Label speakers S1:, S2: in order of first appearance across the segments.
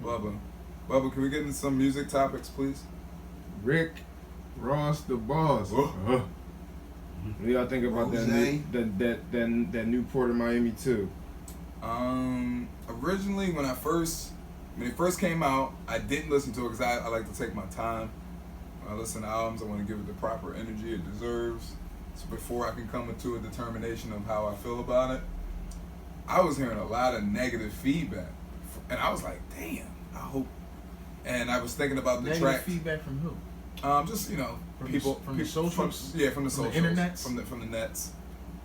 S1: Bubba, can we get into some music topics, please?
S2: Rick Ross, the boss. What do y'all think about that Newport in Miami too?
S1: Originally when it first came out, I didn't listen to it because I like to take my time. When I listen to albums, I want to give it the proper energy it deserves. So before I can come into a determination of how I feel about it, I was hearing a lot of negative feedback, and I was like, "Damn, I hope." And I was thinking about the track.
S3: Feedback from who?
S1: Just
S3: from
S1: people
S3: from the socials.
S1: from the socials,
S3: the internets,
S1: from the nets.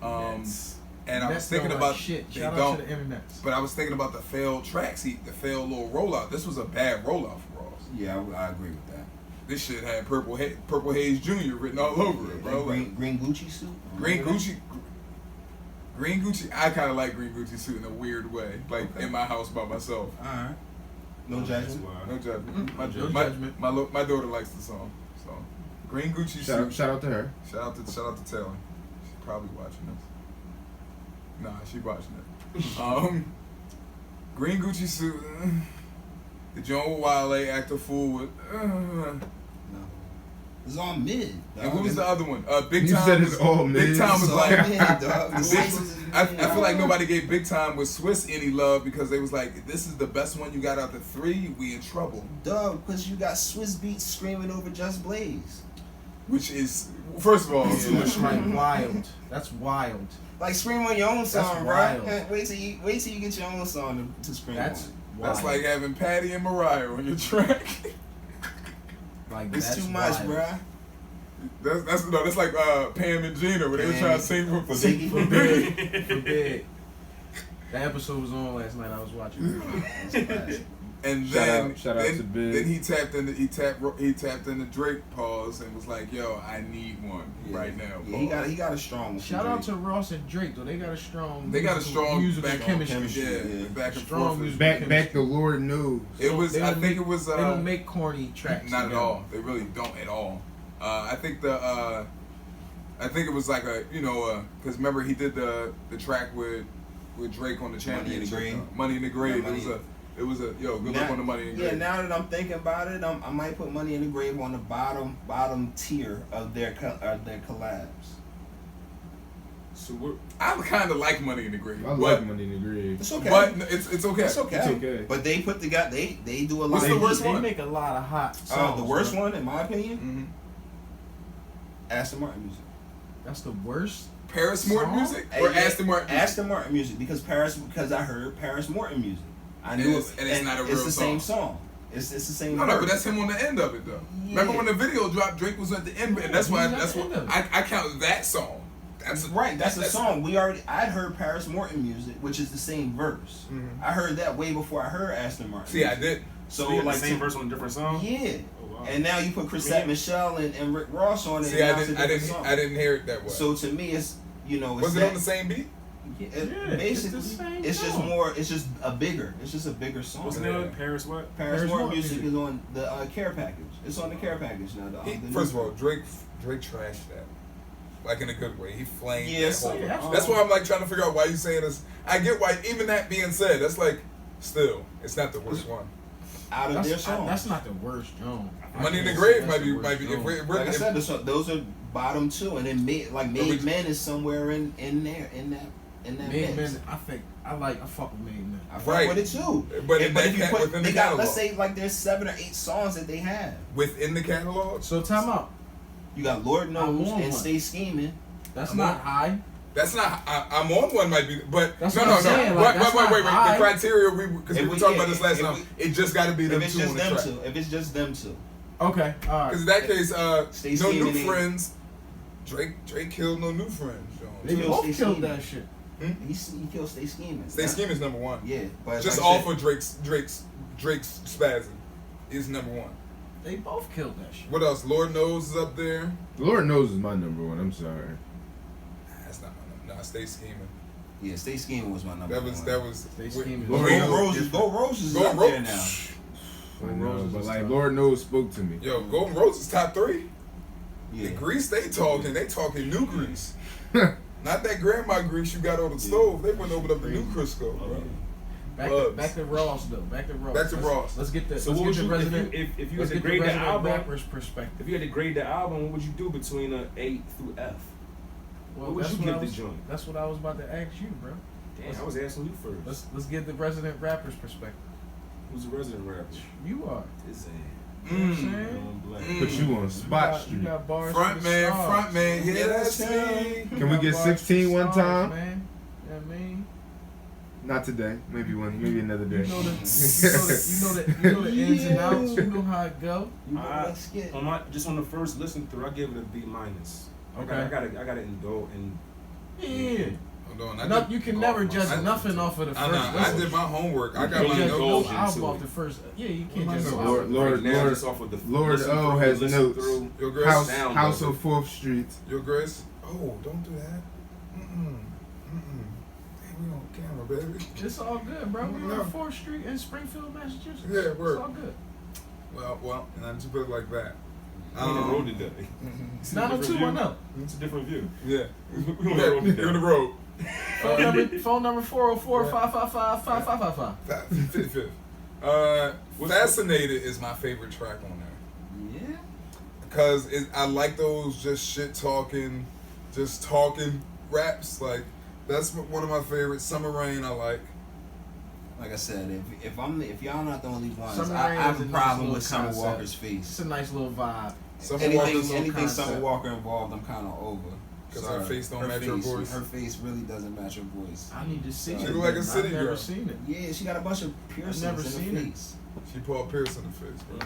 S3: Nets.
S1: And I was thinking
S3: don't
S1: about
S3: like shit.
S1: they
S3: Shout
S1: don't,
S3: out to the internets.
S1: but I was thinking about the failed tracks, the failed little rollout. This was a bad rollout for Ross.
S4: Yeah, I agree with that.
S1: This shit had Purple Haze Jr. written all over it, bro.
S4: Green Gucci suit.
S1: Green Gucci. I kind of like Green Gucci suit in a weird way, like in my house by myself.
S4: All right. No judgment.
S1: No judgment.
S3: No judgment.
S1: My daughter likes the song, so Green Gucci suit.
S2: Shout out to her.
S1: Shout out to Taylor. She's probably watching this. Nah, she watching it. Green Gucci suit. The joint with Wale act a fool with.
S4: No. It's all mid. Dog.
S1: And who was the other one? Big
S2: You
S1: Time.
S2: said it's all mid.
S1: Big Time was
S4: It's
S1: like.
S4: all mid, dog.
S1: I feel like nobody gave Big Time with Swiss any love because they was like, this is the best one you got out the three. We in trouble.
S4: Dog, because you got Swiss Beats screaming over Just Blaze.
S1: Which is, first of all,
S3: That's like wild. That's wild.
S4: Like scream on your own song, bro.
S3: wild.
S4: Wait till you get your own song to scream
S3: That's
S4: on.
S3: wild.
S1: That's like having Patty and Mariah on your track.
S3: Like
S4: It's
S3: that's
S4: too much,
S3: wild.
S4: bro.
S1: That's like Pam and Gina when they were trying to sing for
S4: Biggie.
S3: For big. That episode was on last night. I was watching it.
S1: And then
S2: Shout out to Big.
S1: Then he tapped into Drake pause and was like, "Yo, I need one right now."
S4: Yeah, he got a strong one.
S3: Shout out to Ross and Drake though. They got a strong.
S1: musical
S3: back
S1: chemistry.
S4: Yeah.
S1: Back and
S3: Strong
S1: forth.
S3: music.
S2: Back the Lord knows.
S1: It was.
S3: They
S1: I
S3: don't
S1: think
S3: make-
S1: it was.
S3: They don't make corny tracks.
S1: Not
S3: together.
S1: at all. They really don't at all. I think it was like because remember he did the track with Drake on the championship. Money in the Grave. It was a good look on the Money in the Grave.
S4: Yeah, now that I'm thinking about it, I might put Money in the Grave on the bottom tier of their collabs.
S1: So I kind of like Money in the Grave.
S2: I like Money in the Grave.
S4: It's okay.
S1: But it's okay.
S4: It's okay.
S2: It's okay.
S4: But they put they do a lot.
S1: What's the worst
S3: They
S1: one?
S3: make a lot of hot songs.
S4: The worst one, in my opinion,
S1: Mm-hmm.
S4: Aston Martin music.
S3: That's the worst.
S1: Paris Morton
S3: Song?
S1: music or Aston Martin?
S4: Aston Martin music because I heard Paris Morton music. I knew
S1: and it's not a real
S4: It's the
S1: song.
S4: same song. It's the same.
S1: No,
S4: verse.
S1: but that's him on the end of it though.
S4: Yeah.
S1: Remember when the video dropped, Drake was at the end, and that's why
S3: He's at the end of it.
S1: I count that song. That's
S4: That's a song. I'd heard Paris Morton music, which is the same verse.
S1: Mhm.
S4: I heard that way before I heard Aston Martin.
S1: See, I
S4: music.
S1: did.
S4: So
S5: you had
S4: like
S5: the same verse on a different song?
S4: Yeah.
S5: Oh, wow.
S4: And now you put Chrisette Michelle and Rick Ross on it.
S1: See,
S4: and
S1: I
S4: now it's a
S1: didn't
S4: different song.
S1: I didn't hear it that way.
S4: So to me, it's
S1: Was it on the same beat?
S4: Basically,
S3: it's the same
S4: it's just
S3: song.
S4: more. It's just a bigger song.
S5: What's the name of it? Paris what?
S4: Paris
S3: Paris
S4: Morton
S3: Morton
S4: music
S3: music.
S4: is on the care package. It's on the care package now.
S1: First of all, Drake trashed that. Like in a good way. He flamed
S4: Yeah,
S1: that
S4: so-
S1: whole.
S3: yeah,
S1: That's why I'm like trying to figure out why you saying this. I get why. Even that being said, that's like still, it's not the worst one.
S4: out of their songs.
S3: That's not the worst, John.
S1: Money in the Grave might be. If
S4: Like I said, those are bottom two, and then Made Men is somewhere in that
S3: Made
S4: mix.
S3: Men, I fuck with Made Men.
S4: I fuck
S1: Right.
S4: with it too.
S1: But
S4: if you put,
S1: within
S4: they
S1: the
S4: got,
S1: catalog.
S4: let's say like there's 7 or 8 songs that they have.
S1: Within the catalog,
S3: So time out.
S4: You got Lord Knows
S3: I'm on
S4: and
S3: one.
S4: Stay Scheming.
S3: That's
S1: I'm
S3: not
S1: on-
S3: high.
S1: that's not. I'm on one might be, but
S3: That's
S1: no,
S3: what
S1: no,
S3: I'm saying,
S1: no.
S3: like, that's not
S1: Wait.
S3: high.
S1: The criteria because
S4: If
S1: we were
S4: we-
S1: talking
S4: yeah,
S1: about this last
S4: if
S1: time. It just got to be
S4: If
S1: them
S4: it's
S1: two on
S4: just
S1: the
S4: them
S1: track.
S4: two. If it's just them two.
S3: Okay, all right.
S1: Because in that case,
S4: Stay
S1: no new
S4: Scheming.
S1: friends. Drake killed no new friends.
S3: They
S4: Kill
S3: both
S4: Stay
S3: killed
S4: Scheming.
S3: that shit.
S4: He killed Stay Scheming.
S1: Stay Scheming is number one.
S4: Yeah, but
S1: Just
S4: like I
S1: off
S4: said,
S1: of Drake's spazzing is number one.
S3: They both killed that shit.
S1: What else? Lord Knows is up there.
S2: The Lord knows is my number one. I'm sorry.
S1: That's not my number. Nah, Stay Scheming.
S4: Yeah, Stay Scheming was my number.
S1: That was.
S3: Stay Scheming.
S2: Lord
S4: Gold
S2: knows.
S4: Roses is
S1: Gold
S4: up
S1: Ro-
S4: there now.
S2: I know,
S3: Roses
S2: but
S3: is
S2: like
S3: tough.
S2: Lord knows spoke to me.
S1: Yo, Golden Rose is top 3.
S4: Yeah.
S1: The Grease, they talking new Grease. Not that grandma Grease you got on the stove. They went over up the new Crisco, bro.
S3: Back to Ross though. Back to Ross. Let's get the.
S5: So
S3: let's
S5: what
S3: get
S5: would
S3: the
S5: you
S3: resident.
S5: if you
S3: Let's
S5: had to
S3: get the
S5: grade the
S3: resident
S5: album?
S3: rapper's perspective.
S5: If you had to grade the album, what would you do between a A through F?
S3: Well,
S5: What would
S3: that's
S5: you
S3: what
S5: give
S3: I
S5: the
S3: was.
S5: joint?
S3: That's what I was about to ask you, bro.
S5: Damn, I was asking you first.
S3: Let's get the resident rapper's perspective.
S5: Who's the resident rapper?
S3: You are.
S5: His ass.
S3: You know what I'm saying?
S2: Put you on Spot
S3: You
S2: Street.
S3: got bars.
S1: Front
S3: for the
S1: man,
S3: stars.
S1: front man, yeah, that's me.
S3: You
S2: Can we
S3: got
S2: get
S3: bars
S2: 16
S3: for
S2: one
S3: stars,
S2: time?
S3: Man. You know what I mean?
S2: Not today. Maybe another day.
S3: You know the ins and outs. You know how it go.
S4: You know that skit.
S5: On the first listen through, I give it a B minus.
S3: Okay.
S5: I gotta indulge in.
S3: Yeah.
S1: Hold on,
S3: No, you can never judge nothing off of the first.
S1: I did my homework. I got
S5: You
S1: my
S5: can't
S3: no
S1: notes.
S5: go
S3: album
S5: into
S3: off
S5: it.
S3: the first. Yeah, you can't
S1: What
S3: just.
S1: am I
S3: go
S1: doing?
S3: out.
S2: Lord,
S5: Right now,
S2: Lord,
S5: just off of the
S2: Lord
S5: listen
S2: O
S5: through,
S2: has
S5: listen
S2: notes.
S5: through.
S1: Your Grace.
S2: House
S5: Sound
S2: House
S5: of
S2: of 4th Street.
S1: Your Grace. Oh, don't do that. Damn, we on camera, baby.
S3: It's all good, bro. We
S1: No.
S3: on 4th Street in Springfield, Massachusetts.
S1: Yeah, word.
S3: It's all good.
S1: Well, and I just put it like that.
S5: We on the road today.
S3: 90210.
S5: It's a different view.
S1: Yeah.
S5: We on the road
S1: You're on the
S5: today.
S1: road.
S3: Phone number 404-555-5555.
S1: 55th. Fascinated is my favorite track on there.
S4: Yeah.
S1: Because I like those just shit talking raps. Like, that's one of my favorites. Summer Rain I like.
S4: Like I said, if y'all not the only ones,
S3: Summer
S4: I
S3: Rain
S4: have
S3: is
S4: a
S3: a
S4: problem
S3: nice
S4: with Summer
S3: little
S4: Walker's
S3: It's
S4: face.
S3: a nice little vibe.
S1: Summer
S4: Anything
S1: Walker's
S3: little
S4: Summer
S3: concept.
S4: Walker involved, I'm kind of over.
S1: 'Cause her
S4: Sorry.
S1: face don't match her voice.
S4: Her face really doesn't match her voice.
S3: I need to see
S4: She
S3: it.
S1: look like a
S3: man.
S1: city
S3: I've never
S1: girl.
S3: seen it.
S4: Yeah, she got a bunch of piercings
S3: never
S4: in
S3: seen
S4: her
S3: it.
S4: face.
S1: She Paul Pierce in the face, bro.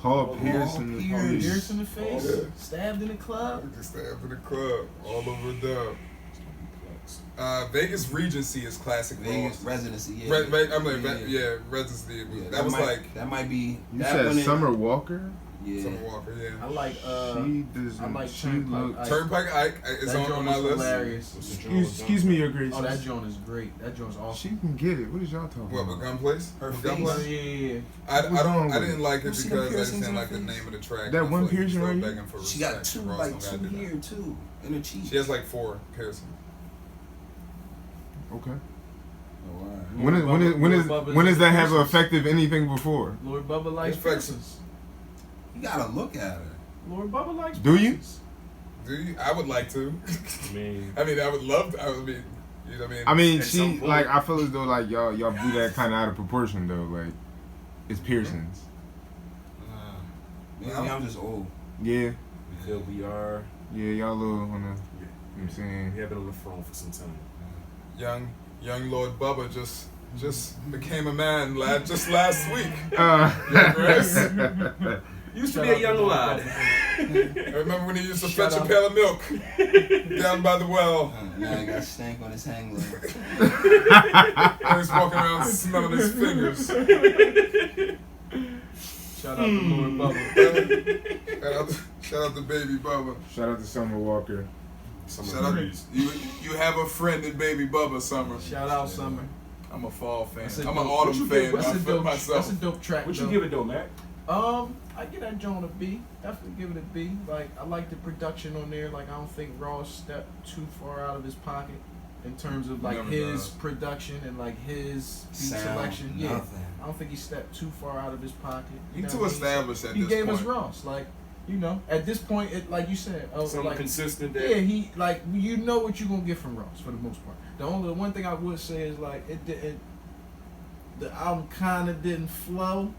S2: Paul
S4: Paul
S2: Pierce in the
S4: Pierce.
S3: Pierce in the face,
S1: Yeah.
S3: stabbed in the club.
S1: I just stabbed in the club, all over the dub. Vegas Regency is classic.
S4: Vegas
S1: Ross.
S4: residency, yeah.
S1: Residency.
S4: Yeah,
S1: That was
S4: that might be.
S2: You
S4: that
S2: said
S4: one in-
S2: Summer Walker?
S4: Yeah.
S1: Summer Walker, yeah.
S3: I like
S2: She doesn't.
S3: I like
S2: she
S3: Turnpike
S2: look.
S3: Ike.
S1: Turnpike Ike is
S3: that
S1: on
S3: joint
S1: my
S3: is
S1: list.
S3: hilarious.
S2: Excuse me, Your Grace.
S3: Oh, that joint is great. That joint's
S2: She
S3: awesome.
S2: can get it. What is y'all talking
S1: What,
S2: about?
S1: with Gunplace?
S4: Her
S1: With
S4: face.
S3: Oh,
S1: Gunplace?
S3: yeah.
S1: I didn't like it
S4: You see
S1: because
S4: them
S1: I just
S4: piercings
S1: didn't
S4: in
S1: like
S4: her
S1: the
S4: face?
S1: name of the track.
S2: That
S1: I
S2: one
S1: feel like
S2: piercing
S1: still
S2: right here?
S1: begging for
S4: She got
S1: respect.
S4: two,
S1: Ross
S4: like
S1: don't gotta
S4: two
S1: do that.
S4: here too, in her cheek.
S1: She has like 4 piercings.
S2: Okay.
S4: Oh, wow.
S2: When does that have an effective anything before?
S3: Lord Bubba likes
S1: It's like-
S3: piercings.
S4: You gotta look at her.
S3: Lord Bubba likes
S2: Do you?
S3: piercings.
S1: Do you? I would like to.
S5: I mean,
S1: I would love to. You know what I mean?
S2: I mean,
S5: At some
S2: she
S5: point.
S2: like. I feel as though like y'all blew that kind of out of proportion though. Like, it's piercings.
S4: Maybe
S1: Well,
S4: I'm just old.
S2: Yeah,
S5: we feel we are.
S2: yeah, y'all a little on the. You know what I'm saying?
S5: We have been on the throne for some time.
S1: young Lord Bubba just became a man just last week.
S5: Used to be a young lad.
S1: I remember when he used to
S3: Shut
S1: fetch a
S3: up.
S1: pail of milk down by the well.
S4: Now he got stank on his hang leg.
S1: And he's walking around smelling his fingers.
S3: Shout out to Lord Bubba.
S1: Shout out to baby Bubba.
S2: Shout out to Summer Walker.
S1: Shout out, you have a friend in baby Bubba, Summer.
S3: Shout out Summer.
S1: I'm a fall fan.
S3: That's a
S1: I'm an
S3: dope-
S1: autumn fan.
S3: That's
S1: I
S3: a
S1: feel
S3: dope. That's
S1: myself.
S3: a dope track.
S5: What you
S3: though.
S5: give it though, Mac?
S3: I give that joint a B. Definitely give it a B. Like, I like the production on there. Like, I don't think Ross stepped too far out of his pocket in terms of like
S1: Never
S3: his
S1: does.
S3: production and like his beat
S4: Sound,
S3: selection. Yeah,
S4: nothing.
S3: I don't think he stepped too far out of his pocket.
S1: He
S3: know
S1: too
S3: what I mean?
S1: established at
S3: He
S1: this
S3: gave
S1: point.
S3: us Ross. Like, you know, at this point, it like you said,
S5: Something
S3: like
S5: consistent
S3: yeah,
S5: that
S3: he like you know what you're gonna get from Ross for the most part. The one thing I would say is like it didn't. The album kind of didn't flow.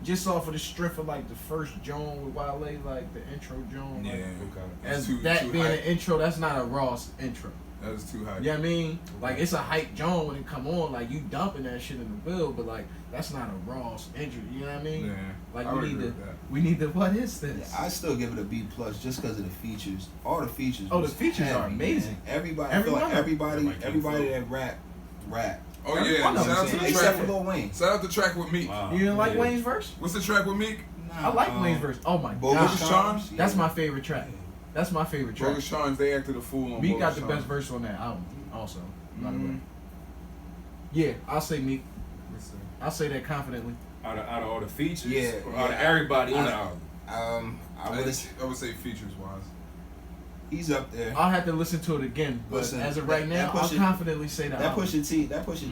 S3: Just off of the strength of like the first Joan with Wale, like the intro Joan.
S1: Yeah.
S3: Like,
S1: That's
S3: as
S1: too
S3: that being
S1: hype.
S3: an intro, that's not a Ross intro.
S1: That is too high.
S3: You know what I mean? Like it's a hype Joan when it come on, like you dumping that shit in the bill, but like that's not a Ross intro. You know what I mean?
S1: Yeah.
S3: Like
S1: I
S3: we
S1: would
S3: need
S1: agree
S3: to,
S1: with that.
S3: we need to. What is this?
S4: I still give it a B plus just because of the features. All the features.
S3: Oh, the
S4: was
S3: features are
S4: heavy,
S3: amazing.
S4: man. Everybody,
S3: Every
S4: I feel like
S3: one of them.
S4: everybody that rap.
S1: Oh
S3: Every
S1: yeah.
S3: one of
S1: Shout
S3: them.
S1: out to the
S4: Except
S1: track.
S4: for Lil Wayne.
S1: Shout out the track with Meek.
S5: Wow.
S3: You didn't like
S5: Yeah.
S3: Wayne's verse?
S1: What's the track with Meek?
S3: I like Wayne's verse. Oh my
S1: Bogus
S3: god,
S1: Charms?
S4: Yeah.
S3: that's my favorite track. That's my favorite track.
S1: Bogus Charms. They acted a fool on
S3: Meek
S1: Bogus
S3: got the
S1: Charms.
S3: best verse on that album, also. By the
S1: Mhm.
S3: way. Yeah, I'll say Meek.
S1: Let's see.
S3: I'll say that confidently.
S5: Out of all the features,
S4: Yeah,
S5: or out of
S4: yeah.
S5: everybody on the album.
S4: I would
S1: I would say features wise.
S4: He's up there.
S3: I'll have to listen to it again, but
S4: Listen,
S3: as of right now, I'll confidently say that.
S4: That Pusha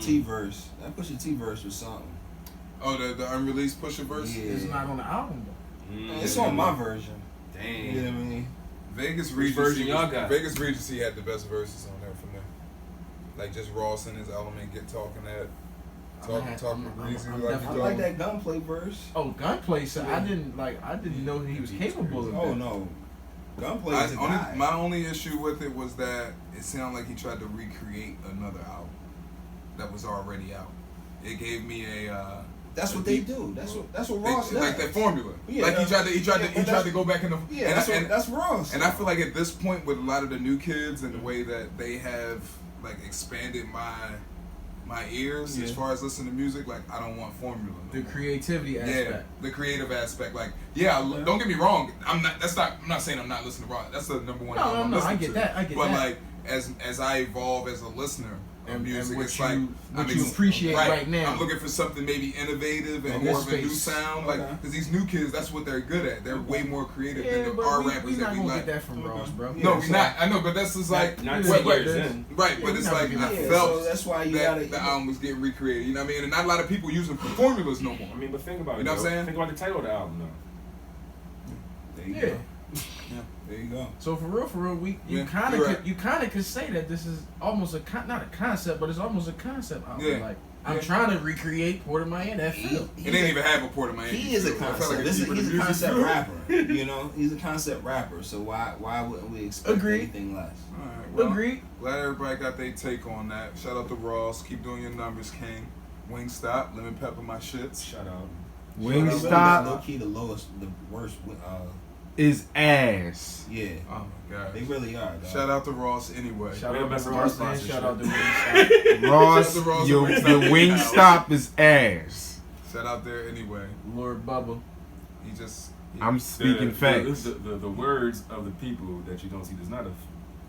S4: T verse. That Pusha T verse was something.
S1: Oh, the unreleased Pusha verse?
S4: Yeah.
S3: It's not on the album though.
S4: It's on my version.
S5: Damn.
S4: You know what I mean?
S1: Vegas
S5: Which
S1: Regency.
S5: version y'all got?
S1: Vegas Regency had the best verses on there for me. Like just Ross in his element, get talking that. Talking breezy like
S3: definitely-
S1: he
S4: I
S1: talking.
S4: like that gunplay verse.
S3: Oh, Gunplay! So
S4: Yeah.
S3: I didn't know he was capable of
S4: Oh
S3: that.
S4: no, gunplay is a guy.
S1: My only issue with it was that it sounded like he tried to recreate another album that was already out. It gave me a.
S4: That's what they do. That's what Ross does.
S1: Like that formula.
S4: Yeah,
S1: like he tried
S4: that's-
S1: to go back in the.
S4: Yeah,
S1: and
S4: that's Ross.
S1: And I feel like at this point with a lot of the new kids and the way that they have like expanded my ears as far as listening to music, like I don't want formula. No
S3: The
S1: more.
S3: creativity aspect.
S1: Yeah, the creative aspect. Like, don't get me wrong. I'm not saying I'm not listening to rock. That's the number one album I'm
S3: No,
S1: listening
S3: I get
S1: to.
S3: that. I get
S1: but
S3: that.
S1: like as I evolve as a listener of music,
S3: what
S1: it's
S3: you,
S1: like
S3: what you appreciate right now.
S1: I'm looking for something maybe innovative and
S3: In
S1: more
S3: this
S1: of a new
S3: space.
S1: sound. Like, because these new kids, that's what they're good at. They're way more creative than
S3: but
S1: our
S3: we
S1: rappers
S3: not
S1: that we
S3: gonna
S1: like.
S3: get that from Ross, bro.
S1: No,
S4: Yeah,
S1: we
S4: so-
S1: not. I know, but that's just like
S5: Not
S1: what-
S5: 10
S1: what-
S5: years in.
S1: Right,
S3: Yeah,
S1: but
S3: we
S1: it's
S3: never
S1: like
S3: get
S1: I
S3: that.
S1: felt
S4: So that's why you
S1: that
S4: gotta.
S1: the album was getting recreated. You know what I mean? And not a lot of people use them for formulas no more.
S5: I mean, but think about
S1: You
S5: it.
S1: know what I'm
S5: though.
S1: saying?
S5: Think about the title of the album, though.
S4: There you
S3: Yeah.
S4: go. There you go.
S3: So for real, you
S1: Yeah,
S3: kind
S1: you're
S3: of
S1: right.
S3: you kind of could say that this is almost not a concept, but it's almost a concept album.
S1: Yeah.
S3: Like I'm
S1: Yeah.
S3: trying to recreate Port of Miami. That feel.
S1: It didn't even have a Port of Miami.
S4: He is a
S1: feel. I felt
S4: concept.
S1: like
S4: He's a
S1: music
S4: concept
S1: too.
S4: rapper. You know, he's a concept rapper. So why wouldn't we expect
S3: Agreed.
S4: anything less?
S1: All right, well,
S3: Agreed.
S1: glad everybody got their take on that. Shout out to Ross. Keep doing your numbers, King. Wingstop, lemon pepper my shits.
S5: Shout out.
S4: Low
S2: Wingstop
S4: key, the worst.
S2: is ass.
S4: Yeah,
S1: Oh my god.
S4: they really are. Dog.
S1: Shout out to Ross anyway.
S3: Shout
S5: We
S3: out
S5: don't mess
S3: to
S5: with our
S3: Ross and
S5: sponsorship.
S3: shout out to Wingstop.
S2: Ross,
S1: Shout out to Ross
S2: your
S1: and Wingstop.
S2: Wingstop is ass.
S1: Shout out there anyway.
S3: Lord Bubba.
S1: He just.
S2: I'm speaking facts.
S5: The words of the people that you don't see does not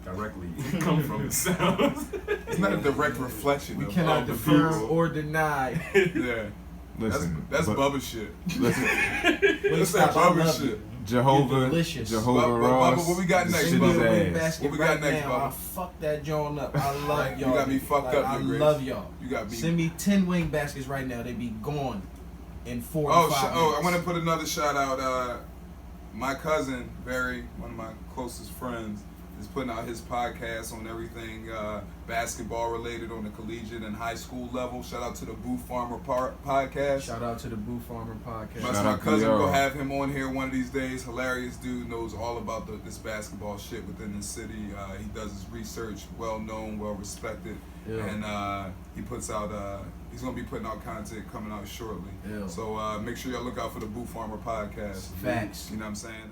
S5: directly come from the sounds.
S1: It's not a direct reflection
S3: We
S1: of,
S3: cannot
S1: of the
S3: confirm
S1: people.
S3: or deny.
S1: Yeah.
S2: Listen,
S1: That's
S2: but-
S1: Bubba shit.
S2: listen,
S1: That's that
S3: Wingstop, I
S1: Bubba
S3: love
S1: shit.
S3: you.
S2: Jehovah,
S3: You're delicious.
S2: Jehovah
S1: Bubba,
S2: Ross.
S1: what we got next,
S2: shit
S1: Bubba?
S2: is
S3: Send me a wing
S2: ass.
S3: basket
S1: What we
S3: right
S1: got next,
S3: now.
S1: Bubba?
S3: I'll fuck that joint up. I love
S1: You
S3: y'all.
S1: got me fucked
S3: Like,
S1: up,
S3: I
S1: Big Grace.
S3: love y'all.
S1: You got me.
S3: Send me 10 wing baskets right now. They be gone in 4
S1: Oh,
S3: to 5
S1: I
S3: minutes.
S1: want to put another shout out. My cousin, one of my closest friends, is putting out his podcast on everything basketball related on the collegiate and high school level. Shout out to the Boo Farmer podcast.
S3: Shout out to the Boo Farmer podcast.
S1: That's
S2: Shout
S1: my
S2: out to
S1: cousin.
S2: y'all.
S1: We'll have him on here one of these days. Hilarious dude, knows all about this basketball shit within the city. He does his research, well known, well respected,
S3: Yeah.
S1: and he puts out. He's gonna be putting out content coming out shortly.
S3: Yeah.
S1: So make sure y'all look out for the Boo Farmer podcast.
S3: Facts.
S1: You know what I'm saying?